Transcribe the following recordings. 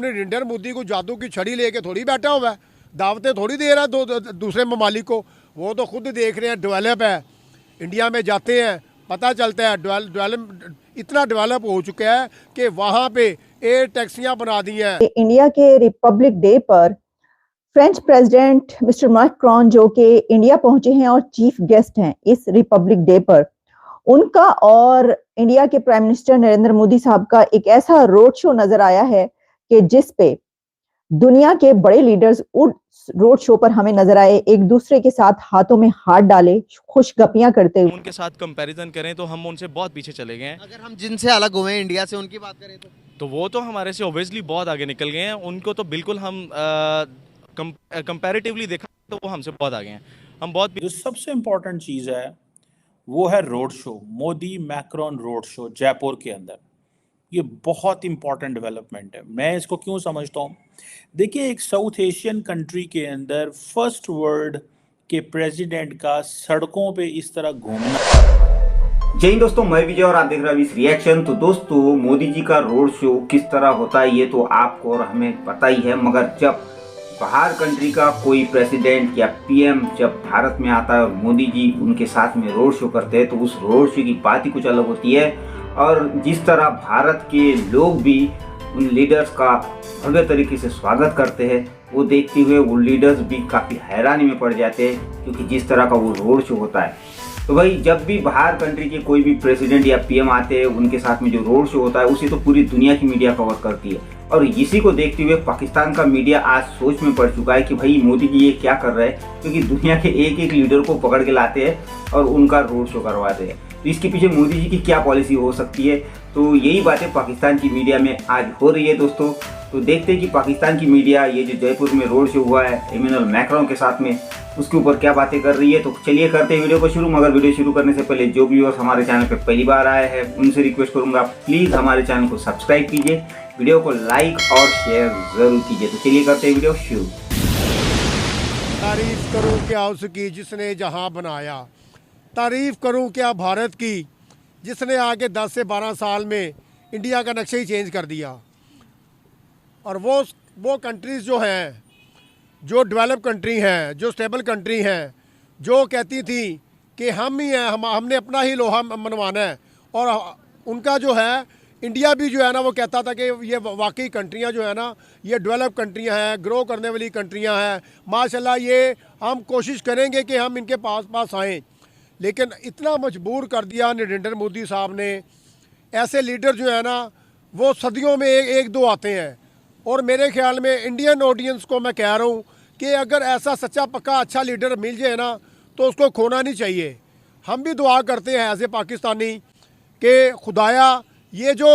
नरेंद्र मोदी को जादू की छड़ी लेके थोड़ी बैठा हुआ है, दावतें थोड़ी दे रहा है दूसरे ममालिक को। वो तो खुद देख रहे हैं, डेवलप है। इंडिया में जाते हैं, पता चलता है डेवलप इतना डेवलप हो चुका है कि वहाँ पे एयर टैक्सियाँ बना दी हैं। इंडिया के रिपब्लिक डे पर फ्रेंच प्रेसिडेंट मिस्टर मैक्रोन जो कि इंडिया पहुंचे हैं और चीफ गेस्ट हैं इस रिपब्लिक डे पर, उनका और इंडिया के प्राइम मिनिस्टर नरेंद्र मोदी साहब का एक ऐसा रोड शो नजर आया है कि जिस पे दुनिया के बड़े लीडर्स उस रोड शो पर हमें नजर आए, एक दूसरे के साथ हाथों में हाथ डाले, खुशगपियां करते हुए। उनके साथ कंपैरिजन करें तो हम उनसे बहुत पीछे चले गए हैं। अगर हम जिनसे अलग हुए हैं इंडिया से, उनकी बात करें तो वो तो हमारे से ऑब्वियसली बहुत आगे निकल गए हैं। उनको तो बिल्कुल हम कंपैरेटिवली देखा तो वो हमसे बहुत आगे हैं। हम बहुत जो सबसे इम्पोर्टेंट चीज़ है वो है road show, Modi Macron road show Jaipur के अंदर। ये बहुत इंपॉर्टेंट डेवलपमेंट है। मैं इसको क्यों समझता हूँ, देखिए एक साउथ एशियन कंट्री के अंदर फर्स्ट वर्ल्ड के प्रेसिडेंट का सड़कों पे इस तरह घूमना। जय हिंद दोस्तों, मैं विजय और आप देख रहे हैं इस रिएक्शन। तो दोस्तों, मोदी जी का रोड शो किस तरह होता है ये तो आपको और हमें पता ही है, मगर जब बाहर कंट्री का कोई प्रेसिडेंट या पीएम जब भारत में आता है और मोदी जी उनके साथ में रोड शो करते हैं तो उस रोड शो की बात ही कुछ अलग होती है। और जिस तरह भारत के लोग भी उन लीडर्स का भव्य तरीके से स्वागत करते हैं, वो देखते हुए वो लीडर्स भी काफ़ी हैरानी में पड़ जाते हैं, क्योंकि जिस तरह का वो रोड शो होता है। तो भाई जब भी बाहर कंट्री के कोई भी प्रेसिडेंट या पीएम आते हैं, उनके साथ में जो रोड शो होता है उसे तो पूरी दुनिया की मीडिया कवर करती है। और इसी को देखते हुए पाकिस्तान का मीडिया आज सोच में पड़ चुका है कि भाई मोदी जी ये क्या कर रहे हैं, क्योंकि दुनिया के एक एक लीडर को पकड़ के लाते हैं और उनका रोड शो करवाते हैं। तो इसके पीछे मोदी जी की क्या पॉलिसी हो सकती है, तो यही बातें पाकिस्तान की मीडिया में आज हो रही है दोस्तों। तो देखते हैं कि पाकिस्तान की मीडिया ये जो जयपुर में रोड शो हुआ है इमैनुअल मैक्रोन के साथ में, उसके ऊपर क्या बातें कर रही है। तो चलिए करते हैं वीडियो को शुरू। मगर वीडियो शुरू करने से पहले जो व्यूअर्स हमारे चैनल पे पहली बार आए हैं उनसे रिक्वेस्ट करूंगा, प्लीज़ हमारे चैनल को सब्सक्राइब कीजिए, वीडियो को लाइक और शेयर जरूर कीजिए। तो चलिए करते हैं वीडियो शुरू। तारीफ करूं क्या उसकी जिसने जहां बनाया, तारीफ करूं क्या भारत की जिसने आगे 10 से 12 साल में इंडिया का नक्शा ही चेंज कर दिया। और वो कंट्रीज़ जो हैं, जो डेवलप कंट्री हैं, जो स्टेबल कंट्री हैं, जो कहती थी कि हम ही हैं, हमने अपना ही लोहा मनवाना है, और उनका जो है इंडिया भी जो है ना वो कहता था कि ये वाकई कंट्रियां जो है ना ये डेवलप कंट्रियां हैं, ग्रो करने वाली कंट्रियां हैं, माशाल्लाह ये हम कोशिश करेंगे कि हम इनके पास आएँ। लेकिन इतना मजबूर कर दिया नरेंद्र मोदी साहब ने। ऐसे लीडर जो है ना वो सदियों में एक दो आते हैं। और मेरे ख्याल में इंडियन ऑडियंस को मैं कह रहा हूँ कि अगर ऐसा सच्चा पक्का अच्छा लीडर मिल जाए ना तो उसको खोना नहीं चाहिए। हम भी दुआ करते हैं एज ए पाकिस्तानी कि खुदाया ये जो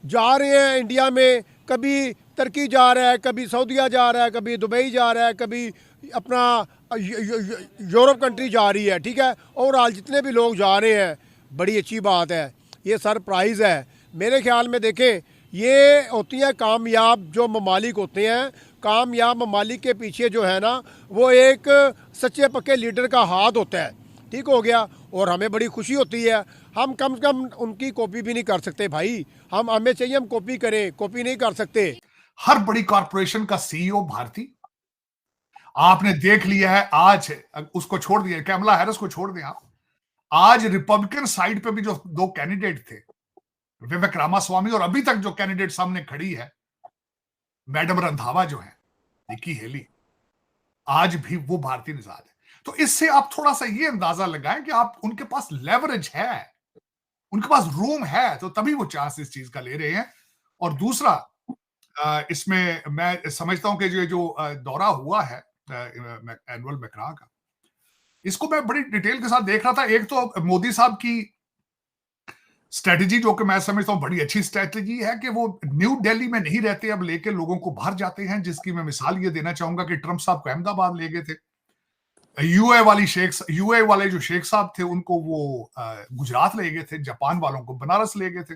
जा रहे हैं इंडिया में, कभी तुर्की जा रहा है, कभी सऊदीया जा रहा है, कभी दुबई जा रहा है, कभी अपना यूरोप कंट्री जा रही है, ठीक है, ओवरऑल जितने भी लोग जा रहे हैं बड़ी अच्छी बात है, ये सरप्राइज़ है। मेरे ख्याल में देखें ये होती है कामयाब जो ममालिक होते हैं, कामयाब ममालिक के पीछे जो है ना वो एक सच्चे पक्के लीडर का हाथ होता है, ठीक हो गया। और हमें बड़ी खुशी होती है, हम कम से कम उनकी कॉपी भी नहीं कर सकते भाई, हमें चाहिए हम कॉपी करें, कॉपी नहीं कर सकते। हर बड़ी कॉरपोरेशन का सीईओ भारतीय आपने देख लिया है। आज उसको छोड़ दिया, कमला हैरिस को छोड़ दिया, आज रिपब्लिकन साइड पे भी जो दो कैंडिडेट थे, विवेक रामास्वामी, और अभी तक जो कैंडिडेट सामने खड़ी है मैडम रंधावा जो है, निकी हेली, आज भी वो भारतीय निजाद है। तो इससे आप थोड़ा सा ये अंदाजा लगाएं कि आप उनके पास लेवरेज है, उनके पास रूम है, तो तभी वो चांस इस चीज का ले रहे हैं। और दूसरा इसमें मैं समझता हूं कि जो दौरा हुआ है एनुअल मैक्रोन का, इसको मैं बड़ी डिटेल के साथ देख रहा था। एक तो मोदी साहब की स्ट्रेटजी जो कि मैं समझता हूं बड़ी अच्छी स्ट्रेटजी है कि वो न्यू दिल्ली में नहीं रहते, अब लेके लोगों को बाहर जाते हैं, जिसकी मैं मिसाल ये देना चाहूंगा कि ट्रंप साहब को अहमदाबाद ले गए थे, यूए वाले जो शेख साहब थे उनको वो गुजरात ले गए थे, जापान वालों को बनारस ले गए थे।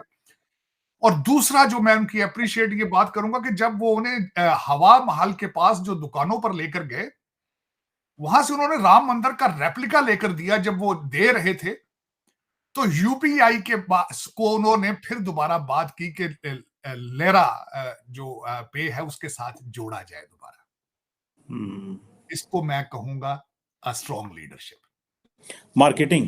और दूसरा जो मैं उनकी अप्रिशिएट ये बात करूंगा कि जब वो उन्हें हवा महल के पास जो दुकानों पर लेकर गए, वहां से उन्होंने राम मंदिर का रेप्लिका लेकर दिया। जब वो दे रहे थे तो यूपीआई के को उन्होंने फिर दोबारा बात की कि लेरा जो पे है उसके साथ जोड़ा जाए दोबारा। इसको मैं कहूंगा स्ट्रॉन्ग लीडरशिप, मार्केटिंग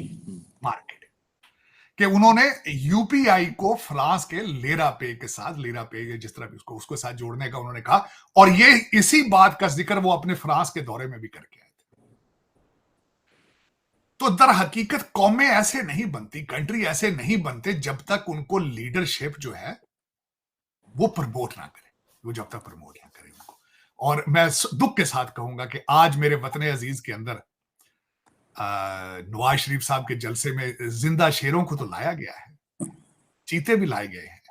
कि उन्होंने यूपीआई को फ्रांस के लेरा पे के साथ, लेरा पे जिस तरह भी उसको साथ जोड़ने का उन्होंने कहा। और ये इसी बात का जिक्र वो अपने फ्रांस के दौरे में भी करके आए थे। तो दर हकीकत कौमें ऐसे नहीं बनती, कंट्री ऐसे नहीं बनते जब तक उनको लीडरशिप जो है वो प्रमोट ना करे, वो जब तक प्रमोट ना करे उनको। और मैं दुख के साथ कहूंगा कि आज मेरे वतन अजीज के अंदर नवाज शरीफ साहब के जलसे में जिंदा शेरों को तो लाया गया है, चीते भी लाए गए हैं,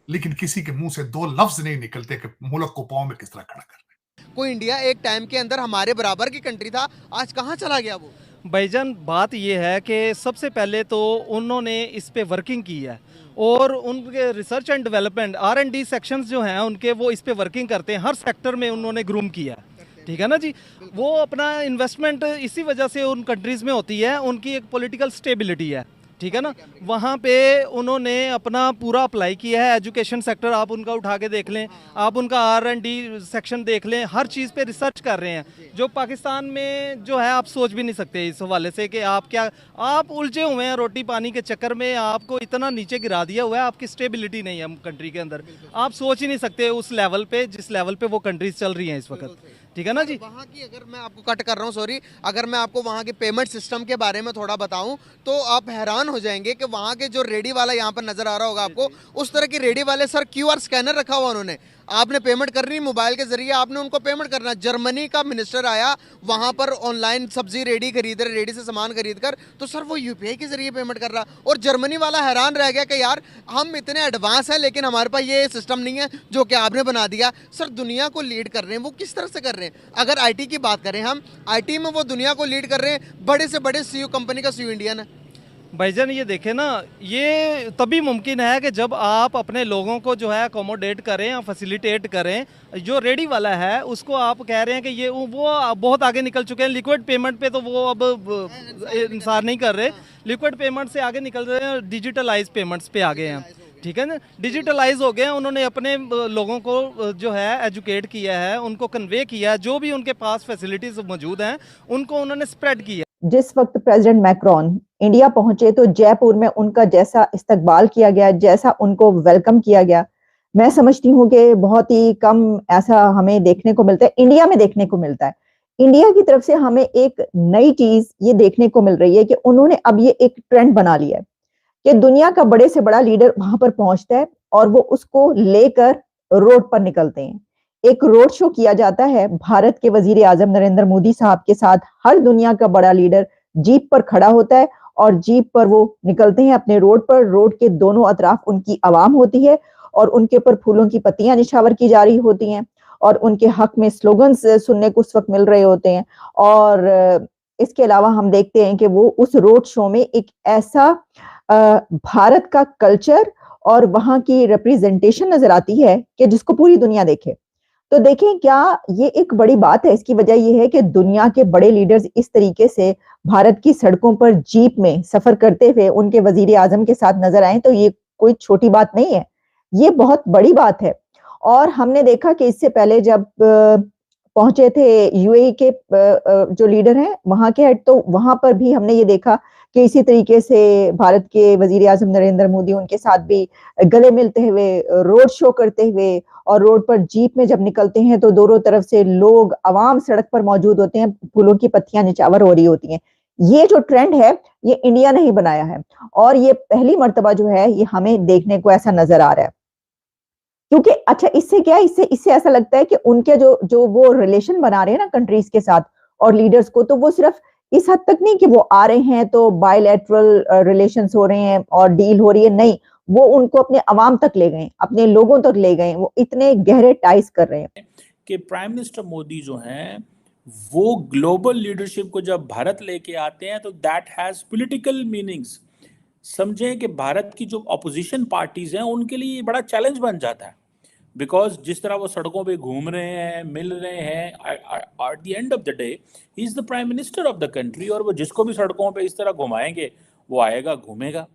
लेकिन किसी के मुंह से दो लफ्ज नहीं निकलते कि मुल्क को पांव में किस तरह खड़ा करना है। कोई इंडिया एक टाइम के अंदर हमारे बराबर की कंट्री था, आज कहाँ चला गया वो? भाईजान बात ये है कि सबसे पहले तो उन्होंने इस पे वर्किंग की है और उनके research and development R&D sections जो हैं उनके, वो इस पे वर्किंग करते हैं, हर सेक्टर में उन्होंने ग्रूम किया है। ठीक है ना जी। वो अपना इन्वेस्टमेंट इसी वजह से उन कंट्रीज़ में होती है, उनकी एक पॉलिटिकल स्टेबिलिटी है। ठीक है ना। वहाँ पे उन्होंने अपना पूरा अप्लाई किया है। एजुकेशन सेक्टर आप उनका उठा के देख लें, आप उनका R&D सेक्शन देख लें, हर चीज़ पे रिसर्च कर रहे हैं, जो पाकिस्तान में जो है आप सोच भी नहीं सकते इस हवाले से कि आप उलझे हुए हैं रोटी पानी के चक्कर में, आपको इतना नीचे गिरा दिया हुआ है, आपकी स्टेबिलिटी नहीं है कंट्री के अंदर, आप सोच ही नहीं सकते उस लेवल पे जिस लेवल पे वो कंट्रीज चल रही हैं इस वक्त। ठीक है ना जी। वहाँ की, अगर मैं आपको कट कर रहा हूँ, सॉरी, अगर मैं आपको वहाँ के पेमेंट सिस्टम के बारे में थोड़ा बताऊं तो आप हैरान हो जाएंगे कि वहाँ के जो रेडी वाला यहाँ पर नजर आ रहा होगा आपको, उस तरह के रेडी वाले सर QR स्कैनर रखा हुआ उन्होंने, आपने पेमेंट करनी मोबाइल के जरिए, आपने उनको पेमेंट करना। जर्मनी का मिनिस्टर आया वहां पर, ऑनलाइन सब्जी रेडी खरीद रहे, रेडी से सामान खरीद कर, तो सर वो यूपीआई के जरिए पेमेंट कर रहा, और जर्मनी वाला हैरान रह गया कि यार हम इतने एडवांस हैं लेकिन हमारे पास ये सिस्टम नहीं है जो कि आपने बना दिया। सर दुनिया को लीड कर रहे हैं, वो किस तरह से कर रहे हैं? अगर IT की बात करें हम, IT में वो दुनिया को लीड कर रहे हैं, बड़े से बड़े CEO कंपनी का CEO इंडियन है। भाईजान ये देखें ना, ये तभी मुमकिन है कि जब आप अपने लोगों को जो है अकोमोडेट करें या फैसिलिटेट करें। जो रेडी वाला है उसको आप कह रहे हैं कि ये वो बहुत आगे निकल चुके हैं, लिक्विड पेमेंट पे तो वो अब इंसार नहीं कर रहे, लिक्विड पेमेंट से आगे निकल रहे हैं, डिजिटलाइज पेमेंट्स पे आ गए हैं। ठीक है ना, डिजिटलाइज हो गए हैं, उन्होंने अपने लोगों को जो है एजुकेट किया है, उनको कन्वे किया है, जो भी उनके पास फैसिलिटीज मौजूद हैं उनको उन्होंने स्प्रेड किया। जिस वक्त प्रेसिडेंट मैक्रोन इंडिया पहुंचे तो जयपुर में उनका जैसा इस्तकबाल किया गया, जैसा उनको वेलकम किया गया, मैं समझती हूँ कि बहुत ही कम ऐसा हमें देखने को मिलता है, इंडिया में देखने को मिलता है। इंडिया की तरफ से हमें एक नई चीज ये देखने को मिल रही है कि उन्होंने अब ये एक ट्रेंड बना लिया है कि दुनिया का बड़े से बड़ा लीडर वहां पर पहुंचता है और वो उसको लेकर रोड पर निकलते हैं। एक रोड शो किया जाता है भारत के वजीर आजम नरेंद्र मोदी साहब के साथ, हर दुनिया का बड़ा लीडर जीप पर खड़ा होता है और जीप पर वो निकलते हैं अपने रोड पर। रोड के दोनों अतराफ उनकी आवाम होती है और उनके ऊपर फूलों की पत्तियां निछावर की जा रही होती हैं और उनके हक में स्लोगन्स सुनने को उस वक्त मिल रहे होते हैं। और इसके अलावा हम देखते हैं कि वो उस रोड शो में एक ऐसा भारत का कल्चर और वहां की रिप्रेजेंटेशन नजर आती है कि जिसको पूरी दुनिया देखे। तो देखें क्या ये एक बड़ी बात है। इसकी वजह यह है कि दुनिया के बड़े लीडर्स इस तरीके से भारत की सड़कों पर जीप में सफर करते हुए उनके वजीर आजम के साथ नजर आए, तो ये कोई छोटी बात नहीं है, ये बहुत बड़ी बात है। और हमने देखा कि इससे पहले जब पहुंचे थे UAE के जो लीडर हैं वहां के हेड, तो वहां पर भी हमने ये देखा कि इसी तरीके से भारत के वजीर आजम नरेंद्र मोदी उनके साथ भी गले मिलते हुए, रोड शो करते हुए, और रोड पर जीप में जब निकलते हैं तो दोनों तरफ से लोग, आवाम सड़क पर मौजूद होते हैं, फूलों की पत्तियां निछावर हो रही होती हैं। ये जो ट्रेंड है ये इंडिया ने ही बनाया है और ये पहली मर्तबा जो है ये हमें देखने को ऐसा नजर आ रहा है। क्योंकि अच्छा इससे क्या है, इससे ऐसा लगता है कि उनके जो वो रिलेशन बना रहे हैं ना कंट्रीज के साथ और लीडर्स को, तो वो सिर्फ इस हद तक नहीं कि वो आ रहे हैं तो बायलैटरल रिलेशंस हो रहे हैं और डील हो रही है, नहीं, वो उनको अपने अवाम तक ले गए, अपने लोगों तक ले गए, वो इतने गहरे टाइज कर रहे हैं कि प्राइम मिनिस्टर मोदी जो हैं वो ग्लोबल लीडरशिप को जब भारत लेके आते हैं तो दैट हैज पॉलिटिकल मीनिंग्स। समझें कि भारत की जो अपोजिशन पार्टीज हैं उनके लिए ये बड़ा चैलेंज बन जाता है, बिकॉज जिस तरह वो सड़कों पे घूम रहे हैं, मिल रहे हैं, at the end of the day he is the prime minister of the country, और वो जिसको भी सड़कों पे इस तरह घुमाएंगे वो आएगा घूमेगा।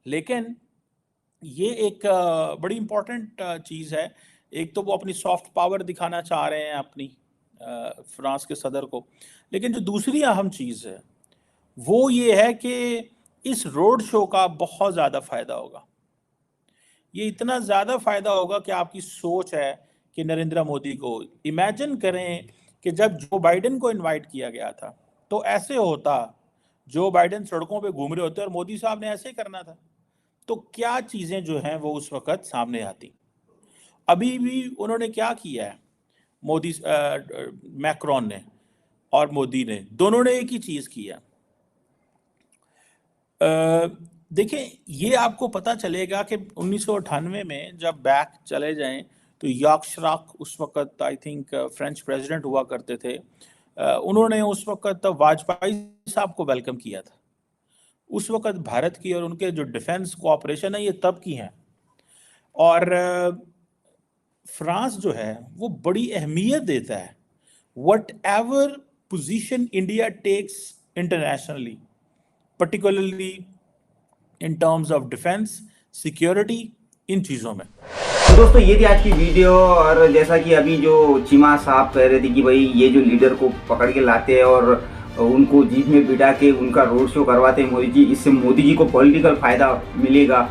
लेकिन ये एक बड़ी इंपॉर्टेंट चीज़ है। एक तो वो अपनी सॉफ्ट पावर दिखाना चाह रहे हैं अपनी फ्रांस के सदर को, लेकिन जो दूसरी अहम चीज़ है वो ये है कि इस रोड शो का बहुत ज़्यादा फ़ायदा होगा। ये इतना ज़्यादा फ़ायदा होगा कि आपकी सोच है कि नरेंद्र मोदी को इमेजिन करें कि जब जो बाइडेन को इनवाइट किया गया था तो ऐसे होता, जो बाइडेन सड़कों पे घूम रहे होते और मोदी साहब ने ऐसे करना था, तो क्या चीज़ें जो हैं वो उस वक़्त सामने आती। अभी भी उन्होंने क्या किया है, मोदी मैक्रॉन ने और मोदी ने, दोनों ने एक ही चीज़ किया। देखिए, ये आपको पता चलेगा कि 1998 में जब बैक चले जाएं तो याक शिराक उस वक़्त आई थिंक फ्रेंच प्रेसिडेंट हुआ करते थे, उन्होंने उस वक़्त वाजपेयी साहब को वेलकम किया था। उस वक़्त भारत की और उनके जो डिफेंस कोऑपरेशन है ये तब की हैं, और फ्रांस जो है वो बड़ी अहमियत देता है whatever position India takes internationally, particularly in terms of defence, security, इन चीज़ों में। तो दोस्तों ये थी आज की वीडियो, और जैसा कि अभी जो चीमा साहब कह रहे थे कि भाई ये जो लीडर को पकड़ के लाते हैं और उनको जीप में बिठा के उनका रोड शो करवाते हैं मोदी जी, इससे मोदी जी को पॉलिटिकल फ़ायदा मिलेगा,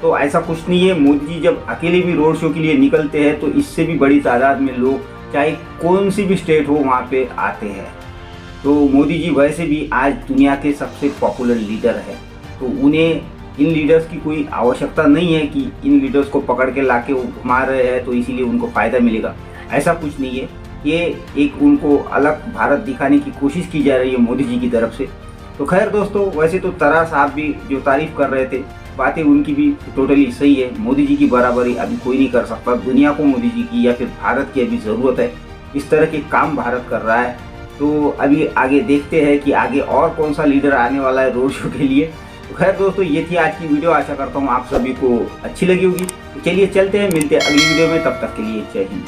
तो ऐसा कुछ नहीं है। मोदी जी जब अकेले भी रोड शो के लिए निकलते हैं तो इससे भी बड़ी तादाद में लोग, चाहे कौन सी भी स्टेट हो, वहाँ पे आते हैं। तो मोदी जी वैसे भी आज दुनिया के सबसे पॉपुलर लीडर है, तो उन्हें इन लीडर्स की कोई आवश्यकता नहीं है कि इन लीडर्स को पकड़ के लाके वो घुमा रहे हैं तो इसीलिए उनको फ़ायदा मिलेगा, ऐसा कुछ नहीं है। ये एक उनको अलग भारत दिखाने की कोशिश की जा रही है मोदी जी की तरफ से। तो खैर दोस्तों, वैसे तो तरा साहब भी जो तारीफ़ कर रहे थे, बातें उनकी भी टोटली सही है। मोदी जी की बराबरी अभी कोई नहीं कर सकता, दुनिया को मोदी जी की या फिर भारत की अभी ज़रूरत है। इस तरह के काम भारत कर रहा है, तो अभी आगे देखते हैं कि आगे और कौन सा लीडर आने वाला है रोड शो के लिए। तो खैर दोस्तों, ये थी आज की वीडियो, आशा करता हूँ आप सभी को अच्छी लगी होगी। तो चलिए चलते हैं, मिलते हैं अगली वीडियो में, तब तक के लिए जय हिंद।